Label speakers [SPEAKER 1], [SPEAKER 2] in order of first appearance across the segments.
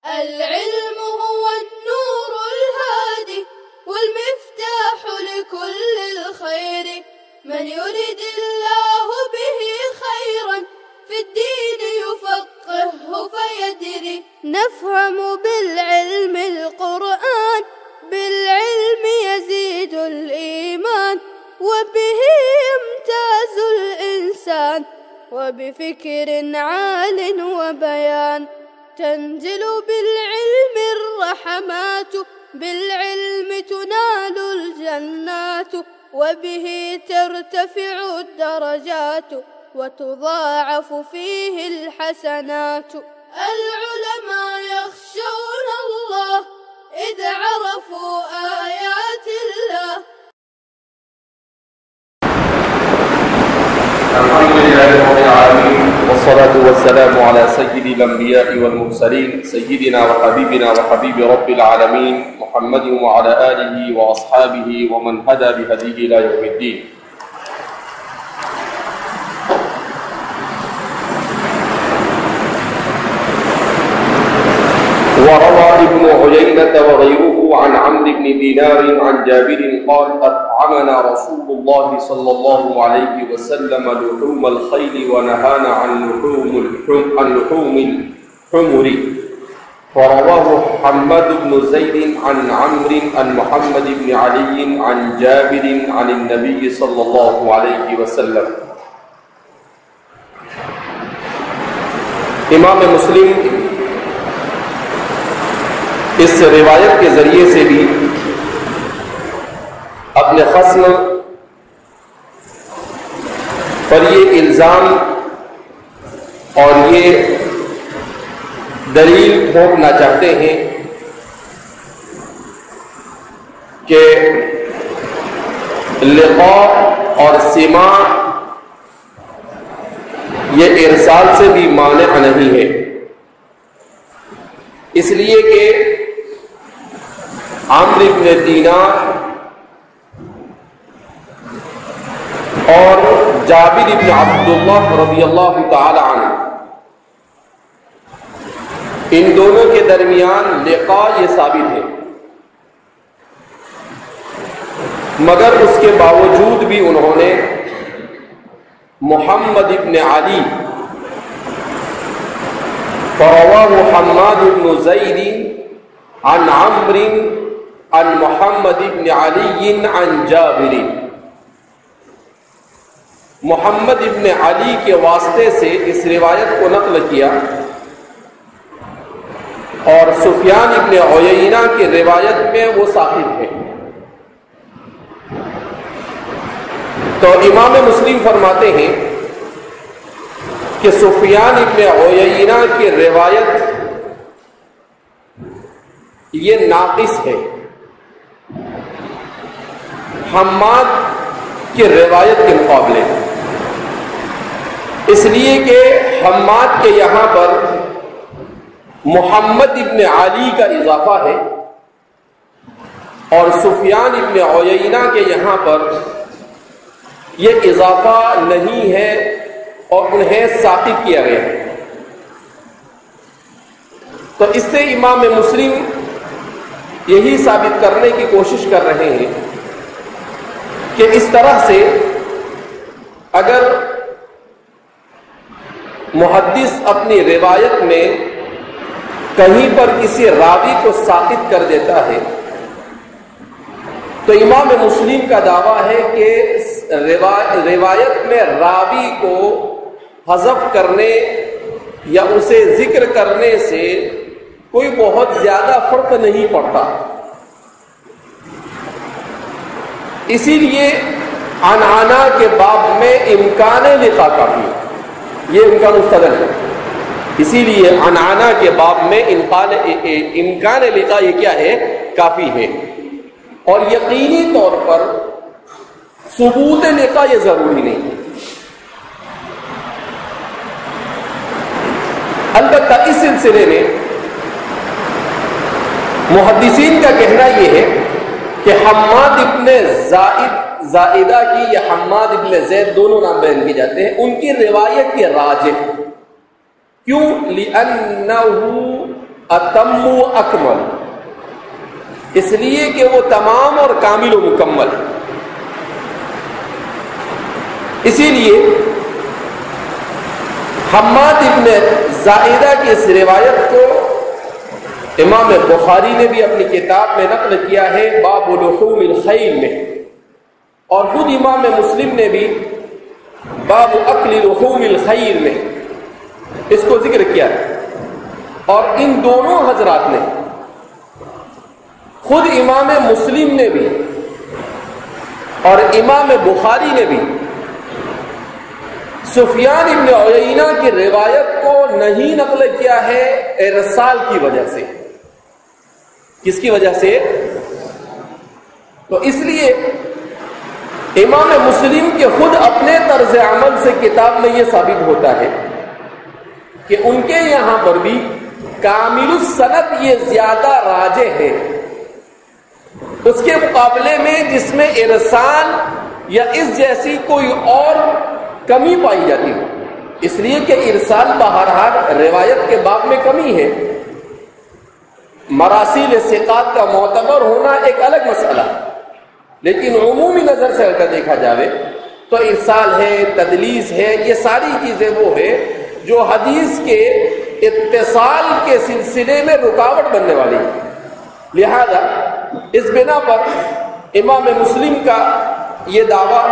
[SPEAKER 1] العلم هو النور الهادي والمفتاح لكل الخير، من يرد الله به خيرا في الدين يفقهه فيدري. نفهم بالعلم القرآن، بالعلم يزيد الإيمان، وبه يمتاز الإنسان، وبفكر عال وبيان. تنزل بالعلم الرحمات، بالعلم تنال الجنات، وبه ترتفع الدرجات، وتضاعف فيه الحسنات. العلماء يخشون الله إذ عرفوا آيات الله.
[SPEAKER 2] الحمد لله رب العالمين، والصلاة والسلام على سيد الأنبياء والمرسلين سيدنا وحبيبنا وحبيب رب العالمين محمد وعلى آله وأصحابه ومن هدى بهديه إلى يوم الدين. وروى ابن عيينة وغيره عن عمرو بن دينار عن جابر قال أطعمنا رسول الله صلى الله عليه وسلم لحوم الخيل ونهانا عن لحوم الحمر. فرواه حماد بن زيد عن عمرو عن محمد بن علي عن جابر عن النبي صلى الله عليه وسلم. امام مسلم اس روایت کے ذریعے سے بھی اپنے خصم پر یہ الزام اور یہ دلیل ٹھوکنا چاہتے ہیں کہ لقاء اور سماع یہ ارسال سے بھی مانع نہیں ہے، اس لیے کہ عمرو بن دینار اور جابر بن عبداللہ رضی اللہ تعالی عنہ، ان دونوں کے درمیان لقاء یہ ثابت ہے، مگر اس کے باوجود بھی انہوں نے محمد بن علی فرواه حماد بن زید عن عمرو عن محمد بن علی عن جابر، محمد بن علی کے واسطے سے اس روایت کو نقل کیا، اور سفیان بن عیینہ کی روایت میں وہ ساقط ہے۔ تو امام مسلم فرماتے ہیں کہ سفیان بن عیینہ کی روایت یہ ناقص ہے حماد کی روایت کے مقابلے، اس لیے کہ حماد کے یہاں پر محمد بن علی کا اضافہ ہے، اور سفیان بن عیینہ کے یہاں پر یہ اضافہ نہیں ہے اور انہیں ساقط کیا گیا ہے۔ تو اس سے امام مسلم یہی ثابت کرنے کی کوشش کر رہے ہیں کہ اس طرح سے اگر محدث اپنی روایت میں کہیں پر کسی راوی کو ساقط کر دیتا ہے تو امام مسلم کا دعویٰ ہے کہ روایت میں راوی کو حذف کرنے یا اسے ذکر کرنے سے کوئی بہت زیادہ فرق نہیں پڑتا، اسی لیے عنعنہ کے باب میں امکان لقاء کافی ہے، یہ ان کا مستدل ہے، اسی لیے عنعنہ کے باب میں امکان لقاء یہ کیا ہے؟ کافی ہے، اور یقینی طور پر ثبوت لقاء یہ ضروری نہیں ہے۔ البتہ اس سلسلے میں محدثین کا کہنا یہ ہے کہ حماد ابن زائدہ کی یا حماد ابن زید دونوں نام بیان کیے جاتے ہیں، ان کی روایت کے راجح، کیوں؟ لأنه اتم و اکمل، اس لیے کہ وہ تمام اور کامل و مکمل ہے۔ اسی لیے حماد ابن زائدہ کی اس روایت کو امام بخاری نے بھی اپنی کتاب میں نقل کیا ہے باب لحوم الخیل میں، اور خود امام مسلم نے بھی باب اکل لحوم الخیل میں اس کو ذکر کیا ہے۔ اور ان دونوں حضرات نے، خود امام مسلم نے بھی اور امام بخاری نے بھی سفیان ابن عیینہ کی روایت کو نہیں نقل کیا ہے ارسال کی وجہ سے۔ کس کی وجہ سے؟ تو اس لیے امام مسلم کے خود اپنے طرز عمل سے کتاب میں یہ ثابت ہوتا ہے کہ ان کے یہاں پر بھی کامل السند یہ زیادہ راجح ہے اس کے مقابلے میں جس میں ارسال یا اس جیسی کوئی اور کمی پائی جاتی ہے، اس لیے کہ ارسال بہرحال روایت کے باب میں کمی ہے، مراسیل ثقات کا معتبر ہونا ایک الگ مسئلہ، لیکن عمومی نظر سے اگر دیکھا جائے تو ارسال ہے، تدلیس ہے، یہ ساری چیزیں وہ ہے جو حدیث کے اتصال کے سلسلے میں رکاوٹ بننے والی ہے۔ لہذا اس بنا پر امام مسلم کا یہ دعویٰ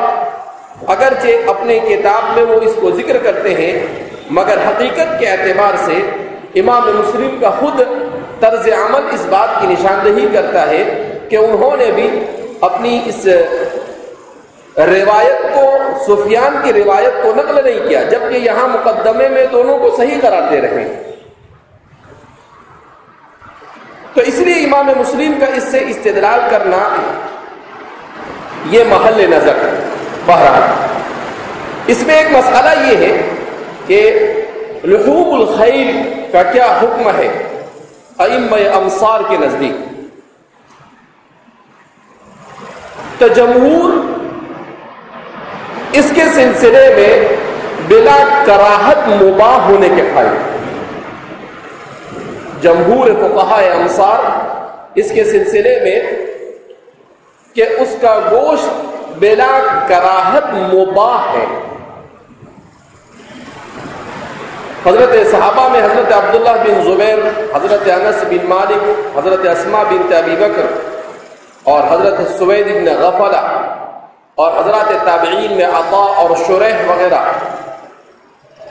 [SPEAKER 2] اگرچہ اپنے کتاب میں وہ اس کو ذکر کرتے ہیں، مگر حقیقت کے اعتبار سے امام مسلم کا خود طرز عمل اس بات کی نشاندہی کرتا ہے کہ انہوں نے بھی اپنی اس روایت کو، سفیان کی روایت کو نقل نہیں کیا، جبکہ یہاں مقدمے میں دونوں کو صحیح قرار دے رہے ہیں۔ تو اس لیے امام مسلم کا اس سے استدلال کرنا یہ محل نظر ہے۔ بہرحال اس میں ایک مسئلہ یہ ہے کہ لحوم الخیل کا کیا حکم ہے ائمہ امصار کے نزدیک۔ تو جمہور اس کے سلسلے میں بلا کراہت مباح ہونے کے قائل، جمہور فقہاء امصار اس کے سلسلے میں کہ اس کا گوشت بلا کراہت مباح ہے۔ حضرت صحابہ میں حضرت عبداللہ بن زبیر، حضرت انس بن مالک، حضرت اسماء بنت ابی بکر اور حضرت سوید بن غفلہ اور حضرات تابعین میں عطاء اور شریح وغیرہ،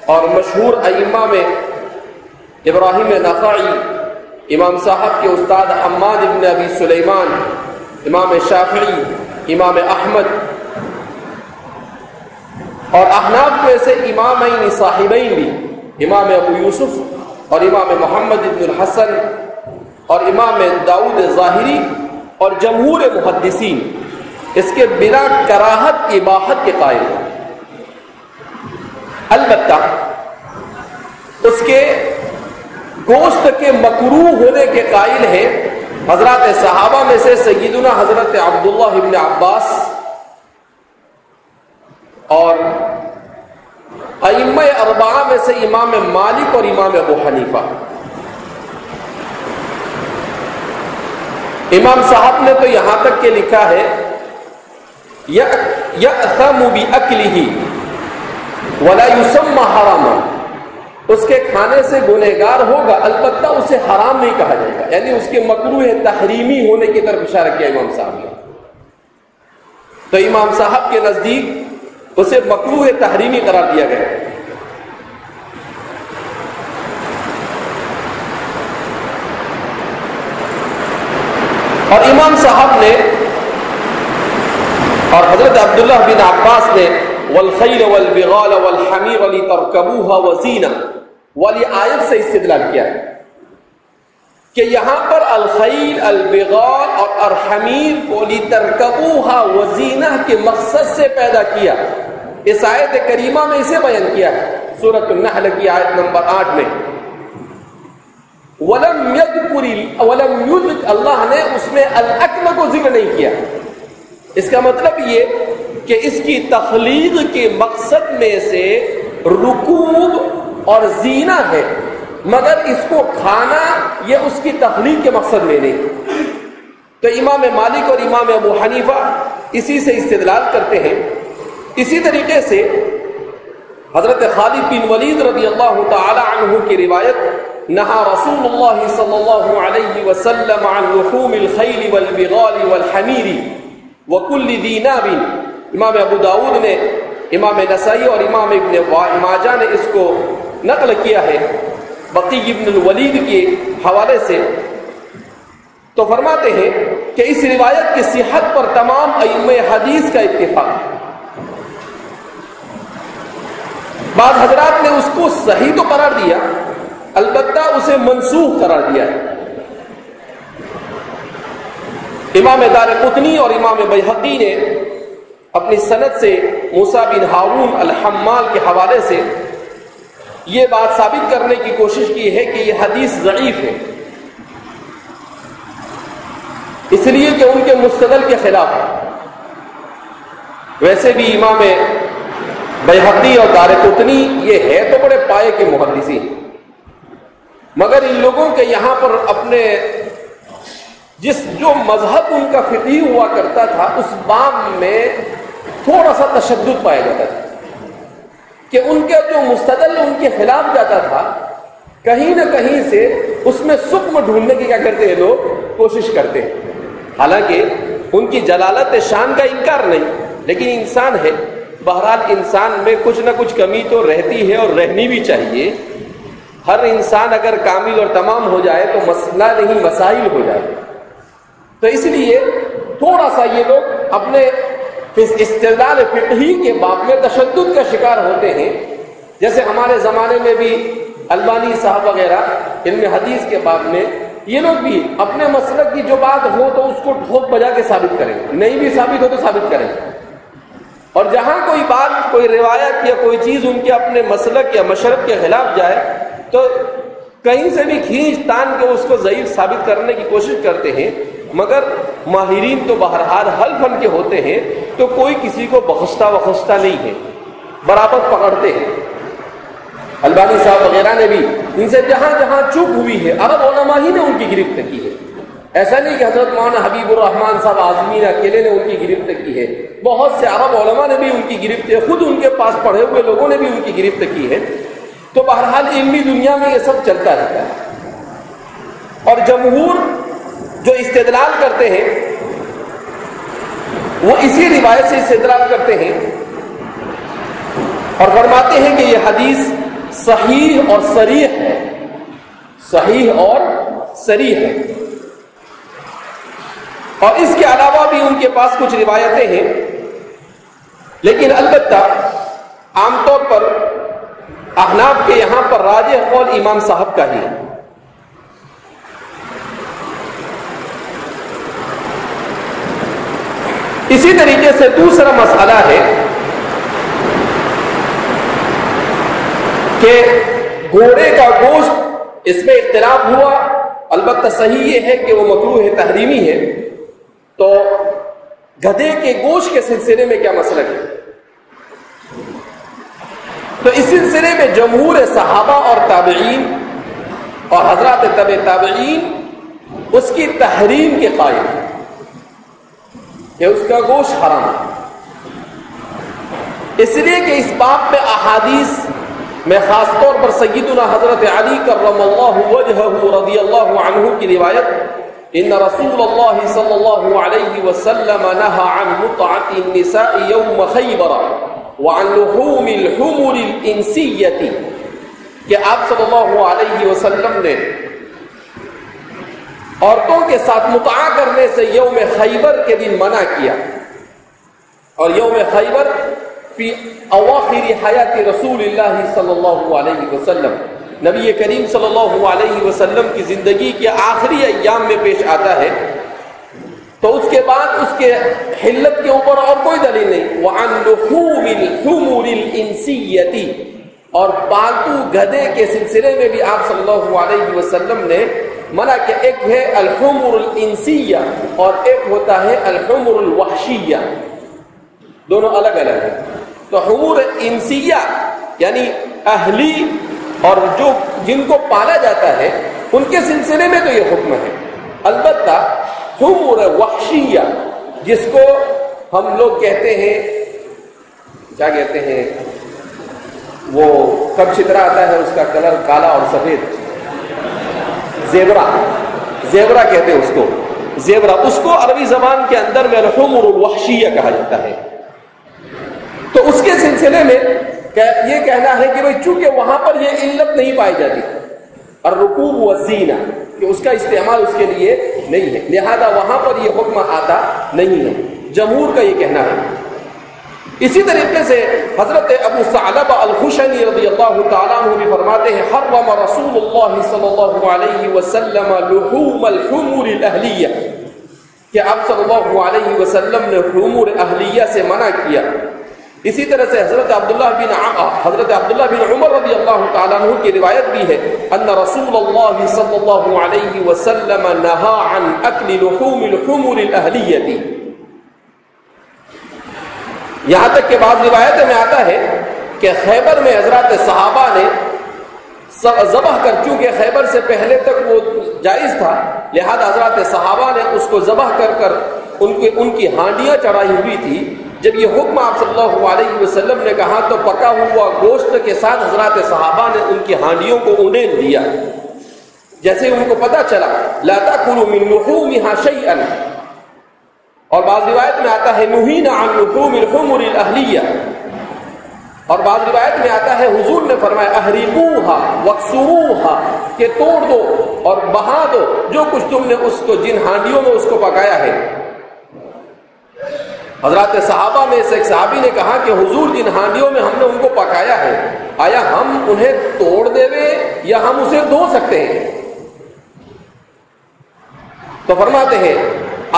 [SPEAKER 2] اور مشہور ائمہ میں ابراہیم نخعی، امام صاحب کے استاد حماد بن ابی سلیمان، امام شافعی، امام احمد، اور احناف میں سے امامین صاحبین بھی، امام ابو یوسف اور امام محمد بن الحسن اور امام داؤد ظاہری اور جمہور محدثین اس کے بلا کراہت اباحت کے قائل ہیں۔ البتہ اس کے گوشت کے مکروہ ہونے کے قائل ہیں حضرات صحابہ میں سے سیدنا حضرت عبداللہ ابن عباس اور ائمہ اربعہ میں سے امام مالک اور امام ابو حنیفہ۔ امام صاحب نے تو یہاں تک کہ لکھا ہے یأثم بأکلہ ولا یسمى حراما، اس کے کھانے سے گنہگار ہوگا، البتہ اسے حرام نہیں کہا جائے گا، یعنی اس کے مکروہ تحریمی ہونے کی طرف اشارہ کیا امام صاحب نے۔ تو امام صاحب کے نزدیک اسے مکروہ تحریمی قرار دیا گیا۔ اور امام صاحب نے اور حضرت عبداللہ بن عباس نے والخیل والبغال والحمیر لترکبوها وزینہ والی آیت سے استدلال کیا ہے کہ یہاں پر الخیل، البغال اور الحمیر کو لترکبوها وزینہ کے مقصد سے پیدا کیا۔ اس آیت کریمہ میں اسے بیان کیا ہے سورۃ النحل کی آیت نمبر 8 میں۔ ولم یذکر، اللہ نے اس میں الاکل کو ذکر نہیں کیا۔ اس کا مطلب یہ کہ اس کی تخلیق کے مقصد میں سے رکوب اور زینہ ہے، مگر اس کو کھانا یہ اس کی تخلیق کے مقصد میں نہیں۔ تو امام مالک اور امام ابو حنیفہ اسی سے استدلال کرتے ہیں۔ اسی طریقے سے حضرت خالد بن ولید رضی اللہ تعالی عنہ کی روایت، نہا رسول اللہ صلی اللہ علیہ وسلم عن لحوم الخیل والبغال والحمیر وکل ذی ناب۔ امام ابو داود نے، امام نسائی اور امام ابن ماجہ نے اس کو نقل کیا ہے بقی ابن الولید کے حوالے سے۔ تو فرماتے ہیں کہ اس روایت کی صحت پر تمام ائمہ حدیث کا اتفاق ہے۔ بعض حضرات نے اس کو صحیح تو قرار دیا، البتہ اسے منسوخ قرار دیا ہے۔ امام دارقطنی اور امام بیہقی نے اپنی سند سے موسیٰ بن ہارون الحمال کے حوالے سے یہ بات ثابت کرنے کی کوشش کی ہے کہ یہ حدیث ضعیف ہے، اس لیے کہ ان کے مستدل کے خلاف ہے۔ ویسے بھی امام بیہقی اور دارقطنی یہ ہے تو بڑے پائے کے محدثین، مگر ان لوگوں کے یہاں پر اپنے جو مذہب ان کا فقہی ہوا کرتا تھا اس باب میں تھوڑا سا تشدد پایا جاتا تھا کہ ان کا جو مستدل ان کے خلاف جاتا تھا کہیں نہ کہیں سے اس میں سکم ڈھونڈنے کی کیا کرتے ہیں لوگ کوشش کرتے ہیں۔ حالانکہ ان کی جلالت شان کا انکار نہیں، لیکن انسان ہے، بہرحال انسان میں کچھ نہ کچھ کمی تو رہتی ہے اور رہنی بھی چاہیے۔ ہر انسان اگر کامل اور تمام ہو جائے تو مسئلہ نہیں مسائل ہو جائے۔ تو اس لیے تھوڑا سا یہ لوگ اپنے استدلال فقہی کے باب میں تشدد کا شکار ہوتے ہیں، جیسے ہمارے زمانے میں بھی البانی صاحب وغیرہ علم حدیث کے باب میں یہ لوگ بھی اپنے مسلک کی جو بات ہو تو اس کو ٹھوک بجا کے ثابت کریں، نہیں بھی ثابت ہو تو ثابت کریں، اور جہاں کوئی بات، کوئی روایت یا کوئی چیز ان کے اپنے مسلک یا مشرب کے خلاف جائے تو کہیں سے بھی کھینچ تان کے اس کو ضعیف ثابت کرنے کی کوشش کرتے ہیں۔ مگر ماہرین تو بہرحال حل فن کے ہوتے ہیں، تو کوئی کسی کو بخشتا وخشتا نہیں ہے، برابر پکڑتے ہیں۔ البانی صاحب وغیرہ نے بھی ان سے جہاں جہاں چوک ہوئی ہے عرب علماء ہی نے ان کی گرفت کی ہے، ایسا نہیں کہ حضرت مولانا حبیب الرحمان صاحب اعظمی اکیلے نے ان کی گرفت کی ہے، بہت سے عرب علماء نے بھی ان کی گرفت ہے، خود ان کے پاس پڑھے ہوئے لوگوں نے بھی ان کی گرفت کی ہے۔ تو بہرحال علمی دنیا میں یہ سب چلتا رہتا ہے، اور جمہور جو استدلال کرتے ہیں وہ اسی روایت سے استدلال کرتے ہیں اور فرماتے ہیں کہ یہ حدیث صحیح اور صریح ہے، صحیح اور صریح ہے۔ اور اس کے علاوہ بھی ان کے پاس کچھ روایتیں ہیں، لیکن البتہ عام طور پر احناف کے یہاں پر راجح قول امام صاحب کا ہی ہے۔ اسی طریقے سے دوسرا مسئلہ ہے کہ گھوڑے کا گوشت، اس میں اختلاف ہوا، البتہ صحیح یہ ہے کہ وہ مکروہ تحریمی ہے۔ تو گدھے کے گوشت کے سلسلے میں کیا مسئلہ ہے؟ تو اس سلسلے میں جمہور صحابہ اور تابعین اور حضرات تبع تابعین اس کی تحریم کے قائل ہیں کہ اس کا گوشت حرام ہے، اس لیے کہ اس باب میں احادیث میں خاص طور پر سیدنا حضرت علی کرم اللہ وجہہ رضی اللہ عنہ کی روایت، ان رسول اللہ صلی اللہ علیہ وسلم نہى عن مطعة النساء یوم خیبر وعن لحوم الحمر الانسیة، کہ آپ صلی اللہ علیہ وسلم نے عورتوں کے ساتھ متعا کرنے سے یوم خیبر کے دن منع کیا، اور یوم خیبر فی اواخر حیات رسول اللہ صلی اللہ علیہ وسلم، نبی کریم صلی اللہ علیہ وسلم کی زندگی کے آخری ایام میں پیش آتا ہے۔ تو اس کے بعد اس کے حلت کے اوپر اور کوئی دلیل نہیں۔ وعن لحوم الحمر الانسیۃ، اور پالتو گدھے کے سلسلے میں بھی آپ صلی اللہ علیہ وسلم نے منع کہ ایک ہے الحمر الانسیہ اور ایک ہوتا ہے الحمر الوحشیہ، دونوں الگ الگ ہیں۔ تو حمر انسیہ یعنی اہلی اور جن کو پالا جاتا ہے ان کے سلسلے میں تو یہ حکم ہے. البتہ حمر وحشیہ جس کو ہم لوگ کہتے ہیں، کیا کہتے ہیں، وہ کب چترا آتا ہے اس کا کلر کالا اور سفید، زیبرا کہتے ہیں اس کو، زیبرا، اس کو عربی زبان کے اندر میں الحمر الوحشیہ کہا جاتا ہے. تو اس کے سلسلے میں یہ کہنا ہے کہ بھئی چونکہ وہاں پر یہ علت نہیں پائی جاتی الرکوب والزینہ، کہ اس کا استعمال اس کے لیے نہیں ہے، لہذا وہاں پر یہ حکم آتا نہیں ہے. جمہور کا یہ کہنا ہے. اسی طریقے سے حضرت ابو ثعلبہ الخشنی رضی اللہ تعالیٰ عنہ بھی فرماتے ہیں حرم رسول اللہ صلی اللہ علیہ وسلم لحوم الحمر الاہلیہ، کہ آپ صلی اللہ علیہ وسلم نے حمر اہلیہ سے منع کیا. اسی طرح سے حضرت عبداللہ بن عمر رضی اللہ تعالیٰ عنہ کی روایت بھی ہے ان رسول اللہ صلی اللہ علیہ وسلم نہا عن اکل لحوم الحمر الاہلیہ. یہاں تک کہ بعض روایتوں میں آتا ہے کہ خیبر میں حضرات صحابہ نے ذبح کر، چونکہ خیبر سے پہلے تک وہ جائز تھا، لہذا حضرات صحابہ نے اس کو ذبح کر ان کی ہانڈیاں چڑھائی ہوئی تھی. جب یہ حکم آپ صلی اللہ علیہ وسلم نے کہا تو پکا ہوا گوشت کے ساتھ حضرات صحابہ نے ان کی ہانڈیوں کو اونڈیل دیا. جیسے ان کو پتہ چلا لا تاکلوا من لحومها شیئا، اور بعض روایت میں آتا ہے نہینا عن لحوم الحمر الاہلیہ، اور بعض روایت میں آتا ہے حضور نے فرمایا احرقوها واکسروها، کہ توڑ دو اور بہا دو جو کچھ تم نے اس کو جن ہانڈیوں میں اس کو پکایا ہے. حضرات صحابہ میں سے ایک صحابی نے کہا کہ حضور جن ہانڈیوں میں ہم نے ان کو پکایا ہے، آیا ہم انہیں توڑ دے یا ہم اسے دھو سکتے ہیں؟ تو فرماتے ہیں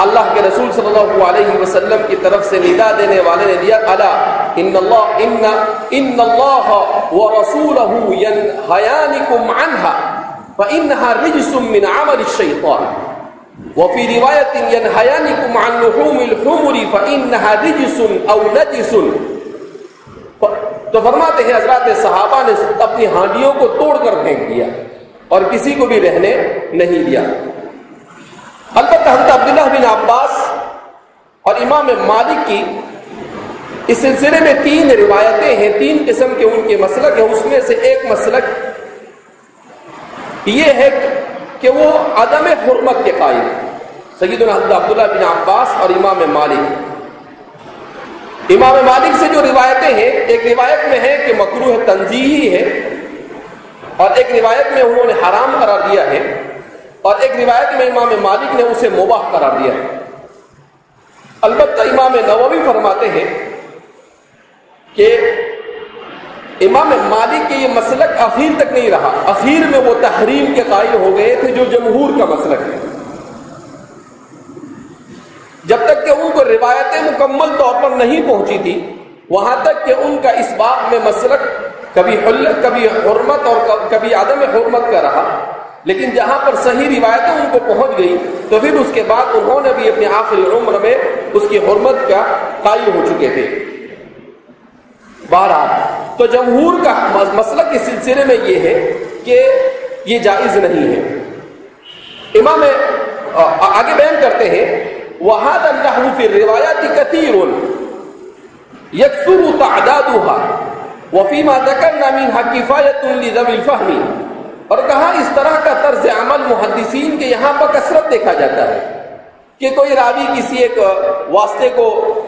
[SPEAKER 2] اللہ کے رسول صلی اللہ علیہ وسلم کی طرف سے ندا دینے والے نے دیا الا ان اللہ ورسولہ ینہیانکم عنها فانها رجس من عمل الشیطان وفی روایت ینہیانکم عن لحوم الحمر فانها رجس او نجس. تو فرماتے ہیں حضرات صحابہ نے اپنی ہانڈیوں کو توڑ کر پھینک دیا اور کسی کو بھی رہنے نہیں دیا. البتہ حضرت عبداللہ بن عباس اور امام مالک کی اس سلسلے میں 3 روایتیں ہیں، 3 قسم کے ان کے مسلک ہیں. اس میں سے ایک مسلک یہ ہے کہ وہ عدم حرمت کے قائل ہیں. سیدنا حضرت عبداللہ بن عباس اور امام مالک. امام مالک سے جو روایتیں ہیں، ایک روایت میں ہے کہ مکروہ تنزیہی ہے، اور ایک روایت میں انہوں نے حرام قرار دیا ہے، اور ایک روایت میں امام مالک نے اسے مباح قرار دیا ہے. البتہ امام نووی فرماتے ہیں کہ امام مالک کے یہ مسلک اخیر تک نہیں رہا، اخیر میں وہ تحریم کے قائل ہو گئے تھے جو جمہور کا مسلک ہے. جب تک کہ ان کو روایتیں مکمل طور پر نہیں پہنچی تھی، وہاں تک کہ ان کا اس باب میں مسلک کبھی حرمت اور کبھی عدم حرمت کا رہا. لیکن جہاں پر صحیح روایتیں ان کو پہنچ گئی تو پھر اس کے بعد انہوں نے بھی اپنی آخری عمر میں اس کی حرمت کا قائل ہو چکے تھے. بہرحال تو جمہور کا مسلک کے سلسلے میں یہ ہے کہ یہ جائز نہیں ہے. امام آگے بیان کرتے ہیں وَهَذَا النَّحْوُ فِي الرِّوَایَاتِ كَثِيرٌ يَكْثُرُ تَعْدَادُهَا وَفِيمَا ذَكَرْنَا مِنْهَا كِفَایَةٌ لِذَوِي الْفَهْمِ. اور کہا اس طرح کا طرز عمل محدثین کے یہاں پر کثرت دیکھا جاتا ہے کہ کوئی راوی کسی ایک واسطے کو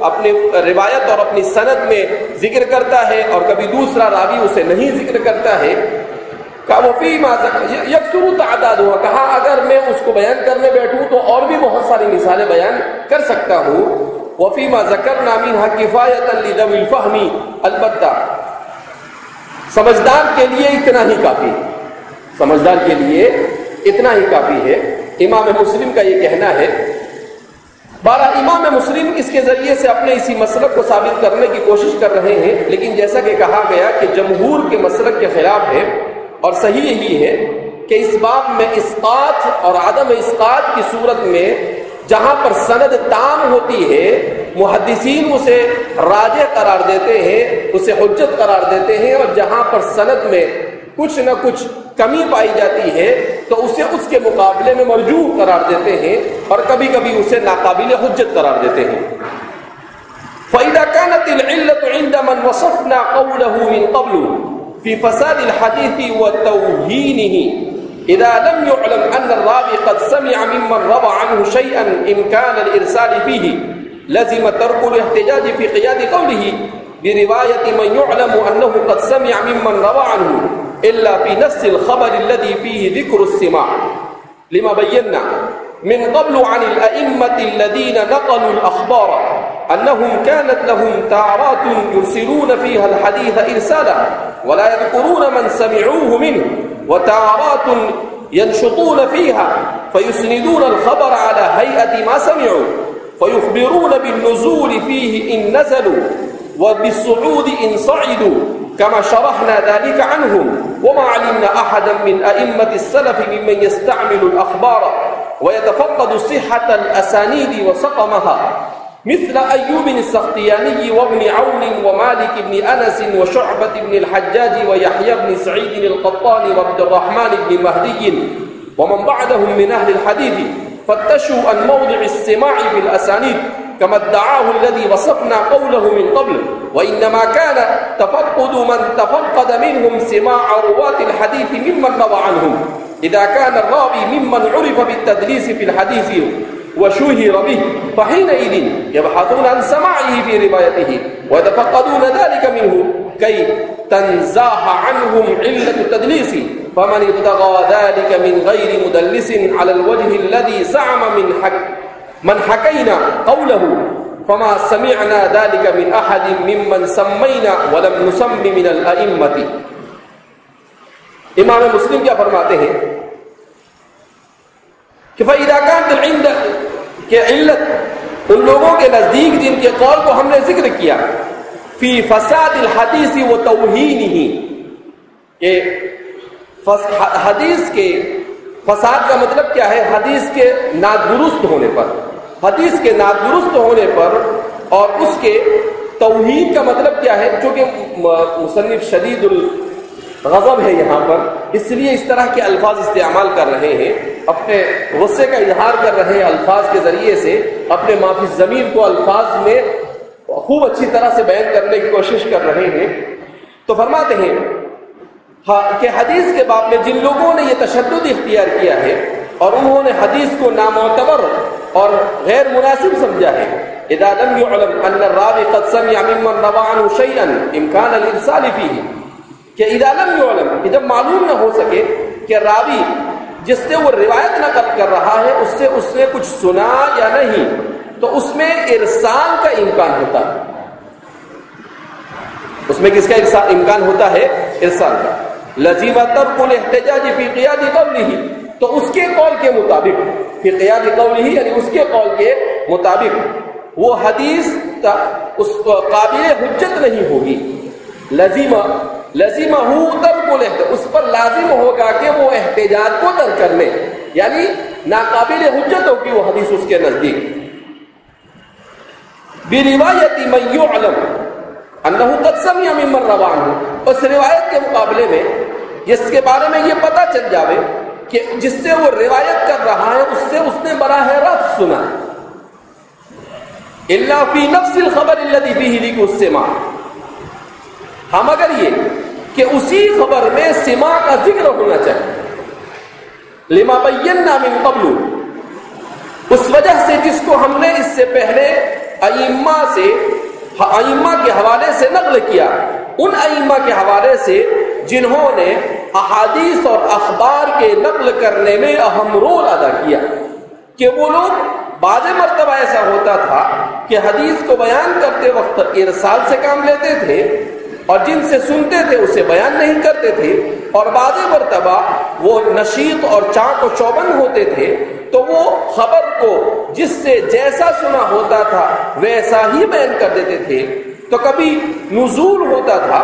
[SPEAKER 2] اپنی روایت اور اپنی سند میں ذکر کرتا ہے اور کبھی دوسرا راوی اسے نہیں ذکر کرتا ہے. یکثر تعداد ہوا، کہا اگر میں اس کو بیان کرنے بیٹھوں تو اور بھی بہت ساری مثالیں بیان کر سکتا ہوں. وفیما ذکرنا منها کفایۃ لذوی الفہم، البتہ سمجھدار کے لیے اتنا ہی کافی، سمجھدار کے لیے اتنا ہی کافی ہے. امام مسلم کا یہ کہنا ہے. بارہ امام مسلم اس کے ذریعے سے اپنے اسی مسلک کو ثابت کرنے کی کوشش کر رہے ہیں، لیکن جیسا کہ کہا گیا کہ جمہور کے مسلک کے خلاف ہے، اور صحیح یہی ہے کہ اس باب میں اسقاط اور عدم اسقاط کی صورت میں جہاں پر سند تام ہوتی ہے محدثین اسے راجح قرار دیتے ہیں، اسے حجت قرار دیتے ہیں، اور جہاں پر سند میں کچھ نہ کچھ کمی پائی جاتی ہے تو اسے اس کے مقابلے میں مرجوح قرار دیتے ہیں اور کبھی کبھی اسے ناقابل حجت قرار دیتے ہیں۔ فَإِذَا كَانَتِ الْعِلَّةُ عِنْدَ مَنْ وَصَفْنَا قَوْلَهُ مِنْ قَبْلُ فِي فَسَادِ الْحَدِيثِ وَتَوْهِينِهِ إِذَا لَمْ يُعْلَمْ أَنَّ الرَّاوِيَ قَدْ سَمِعَ مِمَّنْ رَوَى عَنْهُ شَيْئًا إِمْكَانَ الْإِرْسَالِ فِيهِ لَزِمَ تَرْكُ الْاحْتِجَاجِ فِي قِيَادِ قَوْلِهِ برواية من يعلم أنه قد سمع ممن روى عنه إلا في نفس الخبر الذي فيه ذكر السماع، لما بينا من قبل عن الأئمة الذين نقلوا الأخبار أنهم كانت لهم تارات يرسلون فيها الحديث إرسالا ولا يذكرون من سمعوه منه، وتارات ينشطون فيها فيسندون الخبر على هيئة ما سمعوا فيخبرون بالنزول فيه إن نزلوا وبالصعود إن صعدوا كما شرحنا ذلك عنهم، وما علمنا أحدا من أئمة السلف ممن يستعمل الأخبار ويتفقد صحة الأسانيد وسقمها مثل أيوب السختياني وابن عون ومالك بن أنس وشعبة بن الحجاج ويحيى بن سعيد القطان وعبد الرحمن بن مهدي ومن بعدهم من أهل الحديث، فتشوا عن موضع السماع في الأسانيد كما ادعاه الذي وصفنا قوله من قبل، وإنما كان تفقد من تفقد منهم سماع رواة الحديث ممن روى عنهم إذا كان الراوي ممن عرف بالتدليس في الحديث وشهر به، فحينئذ يبحثون عن سماعه في روايته ويتفقدون ذلك منه كي تنزاح عنهم علة التدليس، فمن ابتغى ذلك من غير مدلس على الوجه الذي زعم من حكينا قوله فما سمعنا ذلك من أحد ممن سمينا ولم نسم من الأئمة۔ امام مسلم کیا فرماتے ہیں کہ فَإِذَا كَانَتِ الْعِلَّةُ کہ علت ان لوگوں کے نزدیک جن کے قول کو ہم نے ذکر کیا فی فساد الحدیث و توہینہ، کہ حدیث کے فساد کا مطلب کیا ہے؟ حدیث کے نادرست ہونے پر، حدیث کے نادرست ہونے پر، اور اس کے توہین کا مطلب کیا ہے؟ چونکہ مصنف شدید الغضب ہے یہاں پر، اس لیے اس طرح کے الفاظ استعمال کر رہے ہیں، اپنے غصے کا اظہار کر رہے ہیں الفاظ کے ذریعے سے، اپنے ما فی الضمیر کو الفاظ میں خوب اچھی طرح سے بیان کرنے کی کوشش کر رہے ہیں۔ تو فرماتے ہیں کہ حدیث کے باب میں جن لوگوں نے یہ تشدد اختیار کیا ہے اور انہوں نے حدیث کو نامعتبر اور غیر مناسب سمجھا ہے، اذا لم يعلم ان الراوی قد سمع ممن روى عنه شيئا امکان الارسال فيه، کہ اذا لم يعلم، کہ جب معلوم نہ ہو سکے کہ راوی جس سے وہ روایت نقل کر رہا ہے اس نے کچھ سنا یا نہیں، تو اس میں ارسال کا امکان ہوتا ہے، اس میں کس کا امکان ہوتا ہے؟ ارسال کا۔ لزم ترک الاحتجاج فی قیاد قولہ، تو اس کے قول کے مطابق، فی قیاد قولہ یعنی اس کے قول کے مطابق وہ حدیث اس قابل حجت نہیں ہوگی۔ لزمہ ترک الاحتجاج، اس پر لازم ہوگا کہ وہ احتجاج کو ترک کر لے، یعنی ناقابل حجت ہوگی وہ حدیث اس کے نزدیک۔ بروایت من یعلم انہ قد سمع ممن روى عنہ، اس روایت کے مقابلے میں جس کے بارے میں یہ پتہ چل جاوے کہ جس سے وہ روایت کر رہا ہے اس نے براہ راست سنا، الا فی نفس الخبر الذی فیہ ذکر السماع، ہم اگر یہ کہ اسی خبر میں سماع کا ذکر ہونا چاہیے، لما بینا من قبل، اس وجہ سے جس کو ہم نے اس سے پہلے ائمہ کے حوالے سے نقل کیا، ان ائمہ کے حوالے سے جنہوں نے احادیث اور اخبار کے نقل کرنے میں اہم رول ادا کیا، کہ وہ لوگ بعض مرتبہ ایسا ہوتا تھا کہ حدیث کو بیان کرتے وقت ارسال سے کام لیتے تھے اور جن سے سنتے تھے اسے بیان نہیں کرتے تھے، اور بعض مرتبہ وہ نشیط اور چاق و چوبند ہوتے تھے تو وہ خبر کو جس سے جیسا سنا ہوتا تھا ویسا ہی بیان کر دیتے تھے۔ تو کبھی نزول ہوتا تھا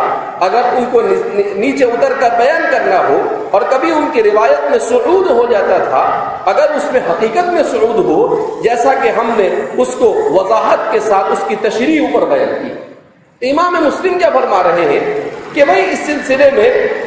[SPEAKER 2] اگر ان کو نیچے اتر کر بیان کرنا ہو، اور کبھی ان کی روایت میں صعود ہو جاتا تھا اگر اس میں حقیقت میں صعود ہو، جیسا کہ ہم نے اس کو وضاحت کے ساتھ اس کی تشریح اوپر بیان کی۔ امام مسلم کیا فرما رہے ہیں کہ بھائی اس سلسلے میں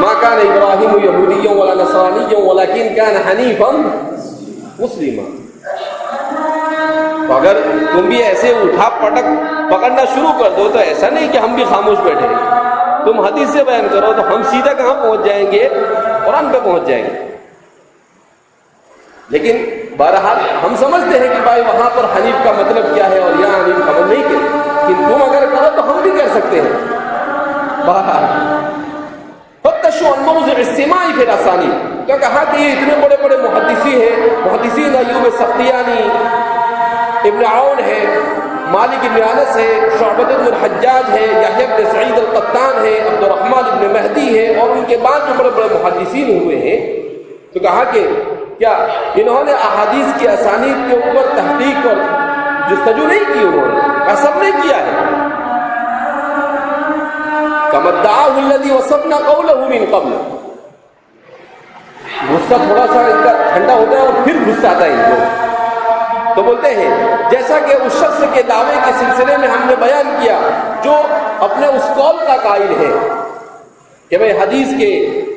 [SPEAKER 2] ما كان ابراہیم یہودیا ولا نصرانیا ولکن كان حنیفا مسلما. تو اگر تم بھی ایسے اٹھا پٹک پکڑنا شروع کر دو تو ایسا نہیں کہ ہم بھی خاموش بیٹھے. تم حدیث سے بیان کرو تو ہم سیدھا کہاں پہنچ جائیں گے؟ قرآن پہ پہنچ جائیں گے. لیکن بہرحال ہم سمجھتے ہیں کہ بھائی وہاں پر حنیف کا مطلب کیا ہے اور یہاں حنیف کا مطلب نہیں کرے، لیکن تم اگر کرو تو ہم بھی کر سکتے ہیں. بہرحال فتشوا عن موضع السماع فی الاسانید. تو کہا کہ یہ اتنے بڑے بڑے محدثین ایوب سختیانی، ابن عون ہے، مالک بن انس ہے، شعبۃ بن الحجاج ہے، یحییٰ بن سعید القطان ہے، عبد الرحمن بن مہدی ہے، اور ان کے بعد جو بڑے بڑے محدثین ہوئے ہیں، تو کہا کہ کیا انہوں نے احادیث کی اسانید کے اوپر تحقیق اور جستجو نہیں کی؟ انہوں نے قصب نہیں کیا ہے. كما ادعاه الذي وصفنا قوله من قبل. غصہ تھوڑا سا ان کا ٹھنڈا ہوتا ہے اور پھر غصہ آتا ہے ان کو. تو بولتے ہیں جیسا کہ اس شخص کے دعوے کے سلسلے میں ہم نے بیان کیا جو اپنے اس قول کا قائل ہے کہ بھئی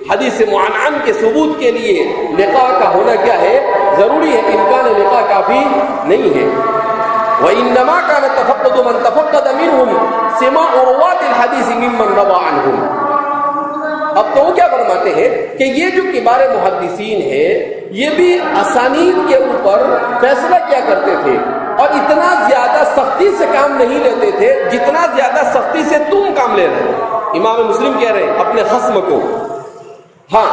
[SPEAKER 2] حدیث معنعن کے ثبوت کے لیے لقاء کا ہونا کیا ہے؟ ضروری ہے. امکان لقاء کافی نہیں ہے. وَإِنَّمَا كَانَ تَفَقُّدُ مَنْ تَفَقَّدَ مِنْهُمْ سِمَاعُ رُوَاةِ الْحَدِيثِ مِمَّنْ رَوَى عَنْهُمْ. اب تو وہ کیا فرماتے ہیں کہ یہ جو کبار محدثین ہے یہ بھی اسانید کے اوپر فیصلہ کیا کرتے تھے اور اتنا زیادہ سختی سے کام نہیں لیتے تھے جتنا زیادہ سختی سے تم کام لے رہے ہیں. امام مسلم کہہ رہے ہیں اپنے خصم کو. ہاں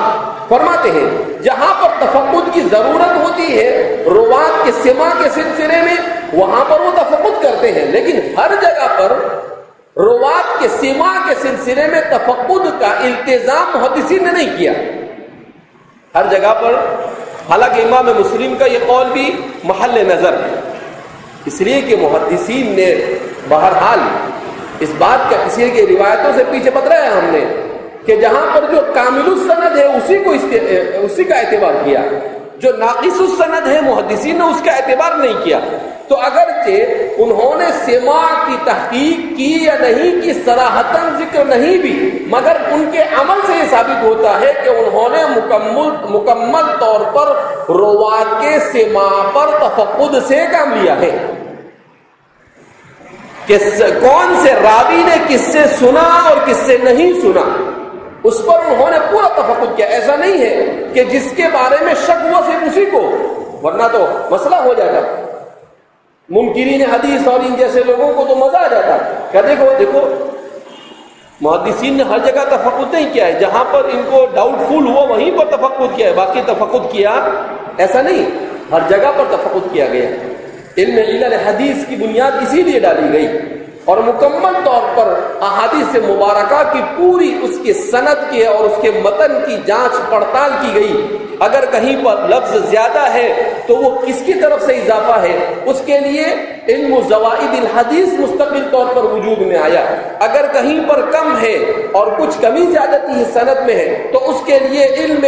[SPEAKER 2] فرماتے ہیں جہاں پر تفقد کی ضرورت ہوتی ہے روات کے سماع کے سلسلے میں وہاں پر وہ تفقد کرتے ہیں، لیکن ہر جگہ پر روات کے سماع کے سلسلے میں تفقد کا التزام محدثین نے نہیں کیا ہر جگہ پر. حالانکہ امام مسلم کا یہ قول بھی محل نظر ہے، اس لیے کہ محدثین نے بہرحال اس بات کا کسی کی روایتوں سے پیچھے پترا ہے ہم نے کہ جہاں پر جو کامل السند ہے اسی کا اعتبار کیا، جو ناقص السند ہے محدثین نے اس کا اعتبار نہیں کیا. تو اگرچہ انہوں نے سماع کی تحقیق کی یا نہیں کی صراحتاً ذکر نہیں بھی، مگر ان کے عمل سے یہ ثابت ہوتا ہے کہ انہوں نے مکمل طور پر روات کے سماع پر تفقد سے کام لیا ہے کہ کون سے راوی نے کس سے سنا اور کس سے نہیں سنا، اس پر انہوں نے پورا تفقد کیا. ایسا نہیں ہے کہ جس کے بارے میں شک ہوا صرف اسی کو، ورنہ تو مسئلہ ہو جاتا. منکرین حدیث اور ان جیسے لوگوں کو تو مزہ آ جاتا کہ دیکھو محدثین نے ہر جگہ تفقد نہیں کیا ہے، جہاں پر ان کو ڈاؤٹ فل ہوا وہیں پر تفقد کیا ہے، باقی تفقد کیا ایسا نہیں، ہر جگہ پر تفقد کیا گیا. علم علل حدیث کی بنیاد اسی لیے ڈالی گئی اور مکمل طور پر احادیث مبارکہ کی پوری اس کے سند کے اور اس کے متن کی جانچ پڑتال کی گئی. اگر کہیں پر لفظ زیادہ ہے تو وہ کس کی طرف سے اضافہ ہے، اس کے لیے علم زوائد الحدیث مستقل طور پر وجود میں آیا. اگر کہیں پر کم ہے اور کچھ کمی زیادتی سند میں ہے تو اس کے لیے علم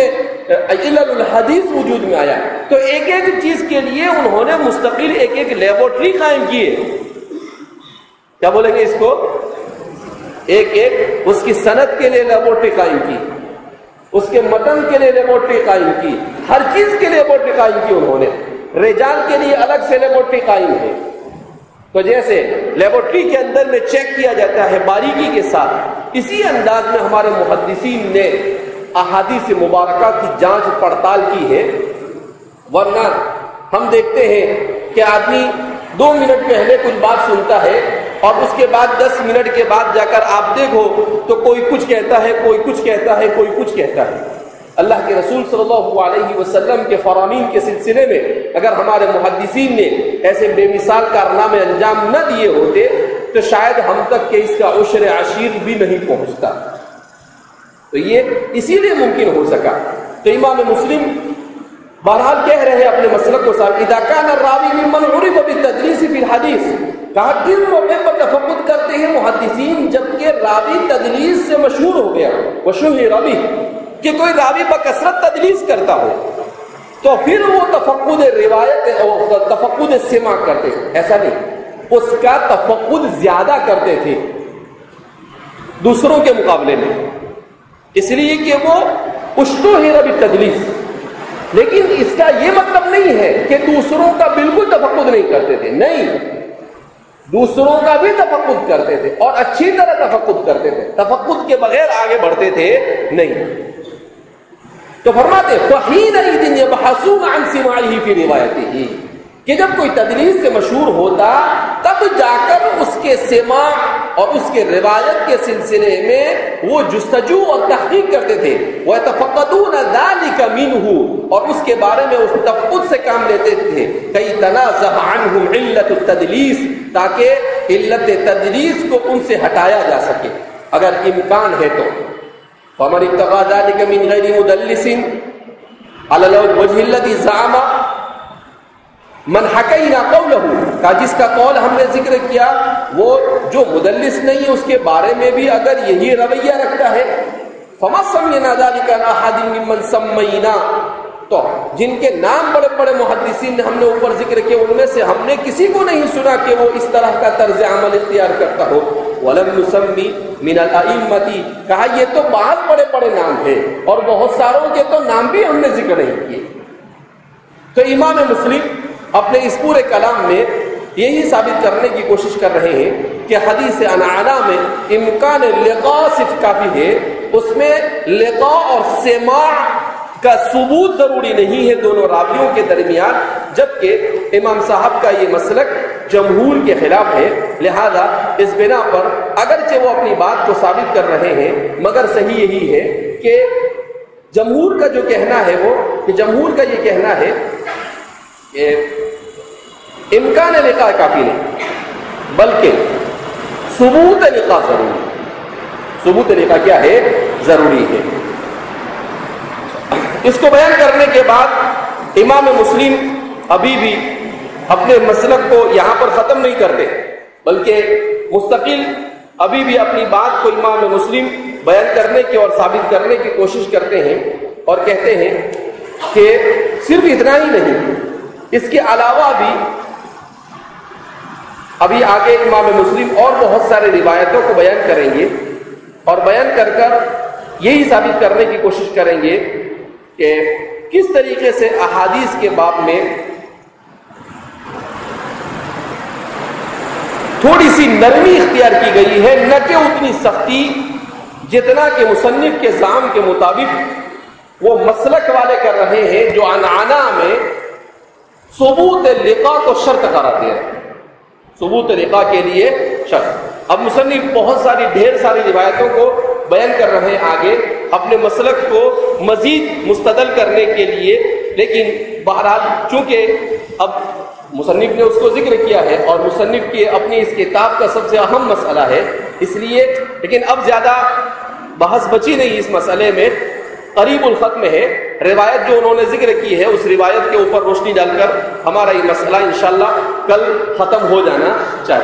[SPEAKER 2] علل الحدیث وجود میں آیا. تو ایک ایک چیز کے لیے انہوں نے مستقل ایک لیبورٹری قائم کی ہے. کیا بولیں گے اس کو؟ ایک اس کی سند کے لیے لیبورٹری قائم کی، اس کے متن کے لیے لیبورٹری قائم کی، ہر چیز کے لیے لیبورٹری قائم کی انہوں نے. رجال کے لیے الگ سے لیبورٹری قائم ہے. تو جیسے لیبورٹری کے اندر میں چیک کیا جاتا ہے باریکی کے ساتھ، اسی انداز میں ہمارے محدثین نے احادیث مبارکہ کی جانچ پڑتال کی ہے. ورنہ ہم دیکھتے ہیں کہ آدمی 2 منٹ پہلے کچھ بات سنتا ہے اور اس کے بعد 10 منٹ کے بعد جا کر آپ دیکھو تو کوئی کچھ کہتا ہے، کوئی کچھ کہتا ہے، کوئی کچھ کہتا ہے. اللہ کے رسول صلی اللہ علیہ وسلم کے فرامین کے سلسلے میں اگر ہمارے محدثین نے ایسے بے مثال کارنامے انجام نہ دیے ہوتے تو شاید ہم تک کہ اس کا عشر عشیر بھی نہیں پہنچتا. تو یہ اسی لیے ممکن ہو سکا. تو امام مسلم بہرحال کہہ رہے ہیں اپنے مسلک کو صاحب اذا كان الراوی ممن عرف بالتدلیس فی الحدیث، کہا کن موقع پر تفقد کرتے ہیں محدثین جبکہ راوی تدلیس سے مشہور ہو گیا، وشہر به، کہ کوئی راوی بکثرت تدلیس کرتا ہو تو پھر وہ تفقد روایت اور تفقد سماع کرتے ہیں. ایسا نہیں، اس کا تفقد زیادہ کرتے تھے دوسروں کے مقابلے میں. اس لیے کہ وہ اشتہر بالتدلیس، لیکن اس کا یہ مطلب نہیں ہے کہ دوسروں کا بالکل تفقد نہیں کرتے تھے، نہیں، دوسروں کا بھی تفقد کرتے تھے اور اچھی طرح تفقد کرتے تھے، تفقد کے بغیر آگے بڑھتے تھے نہیں۔ تو فرماتے فَحِينَئِذٍ يَبْحَثُونَ عَنْ سِمَاعِهِ فِي رِوَایَتِهِ، کہ جب کوئی تدلیس سے مشہور ہوتا تب جا کر اس کے سماع اور اس کے روایت کے سلسلے میں وہ جستجو اور تحقیق کرتے تھے، وَيَتَفَقَّدُونَ ذَلِكَ مِنْهُ، اور اس کے بارے میں اس تفقد سے کام لیتے تھے، كَيْ تَنَازَعَ عَنْهُمْ عِلَّةُ التَّدْلِيسِ، تاکہ علت تدلیس کو ان سے ہٹایا جا سکے اگر امکان ہے تو۔ فَمَنِ ابْتَغَى ذَلِكَ مِنْ غَيْرِ مُدَلِّسٍ عَلَى الْوَجْهِ الَّذِي زَعَمَ من حکینا قولہ، کا جس کا قول ہم نے ذکر کیا وہ جو مدلس نہیں اس کے بارے میں بھی اگر یہی رویہ رکھتا ہے، فما سمعنا ذلک عن احد ممن سمینا، تو جن کے نام بڑے بڑے محدثین نے ہم نے اوپر ذکر کیا ان میں سے ہم نے کسی کو نہیں سنا کہ وہ اس طرح کا طرز عمل اختیار کرتا ہو۔ ولم نسمی من الائمۃ، کہا یہ تو بہت بڑے بڑے نام ہیں اور بہت ساروں کے تو نام بھی ہم نے ذکر نہیں کیے۔ تو امام مسلم اپنے اس پورے کلام میں یہی ثابت کرنے کی کوشش کر رہے ہیں کہ حدیث عنعنہ میں امکان لقاء صرف کافی ہے، اس میں لقاء اور سماع کا ثبوت ضروری نہیں ہے دونوں راویوں کے درمیان، جبکہ امام صاحب کا یہ مسلک جمہور کے خلاف ہے، لہذا اس بنا پر اگرچہ وہ اپنی بات کو ثابت کر رہے ہیں مگر صحیح یہی ہے کہ جمہور کا جو کہنا ہے وہ کہ جمہور کا یہ کہنا ہے کہ امکان لقاء کافی نہیں بلکہ ثبوت لقاء ضروری ہے، ثبوت لقاء کیا ہے؟ ضروری ہے۔ اس کو بیان کرنے کے بعد امام مسلم ابھی بھی اپنے مسلک کو یہاں پر ختم نہیں کرتے بلکہ مستقل ابھی بھی اپنی بات کو امام مسلم بیان کرنے کی اور ثابت کرنے کی کوشش کرتے ہیں اور کہتے ہیں کہ صرف اتنا ہی نہیں، اس کے علاوہ بھی ابھی آگے امام مسلم اور بہت سارے روایتوں کو بیان کریں گے اور بیان کر کر یہی ثابت کرنے کی کوشش کریں گے کہ کس طریقے سے احادیث کے باب میں تھوڑی سی نرمی اختیار کی گئی ہے، نہ کہ اتنی سختی جتنا کہ مصنف کے زعم کے مطابق وہ مسلک والے کر رہے ہیں جو عنعنہ میں ثبوت لقاء کو شرط کراتے ہیں، ثبوت لقاء کے لیے شرط۔ اب مصنف بہت ساری ڈھیر ساری روایتوں کو بیان کر رہے ہیں آگے اپنے مسلک کو مزید مستدل کرنے کے لیے، لیکن بہرحال چونکہ اب مصنف نے اس کو ذکر کیا ہے اور مصنف کی اپنی اس کتاب کا سب سے اہم مسئلہ ہے، اس لیے لیکن اب زیادہ بحث بچی نہیں اس مسئلے میں، قریب الختم ہے۔ روایت جو انہوں نے ذکر کی ہے اس روایت کے اوپر روشنی ڈال کر ہمارا یہ مسئلہ انشاءاللہ کل ختم ہو جانا چاہیے۔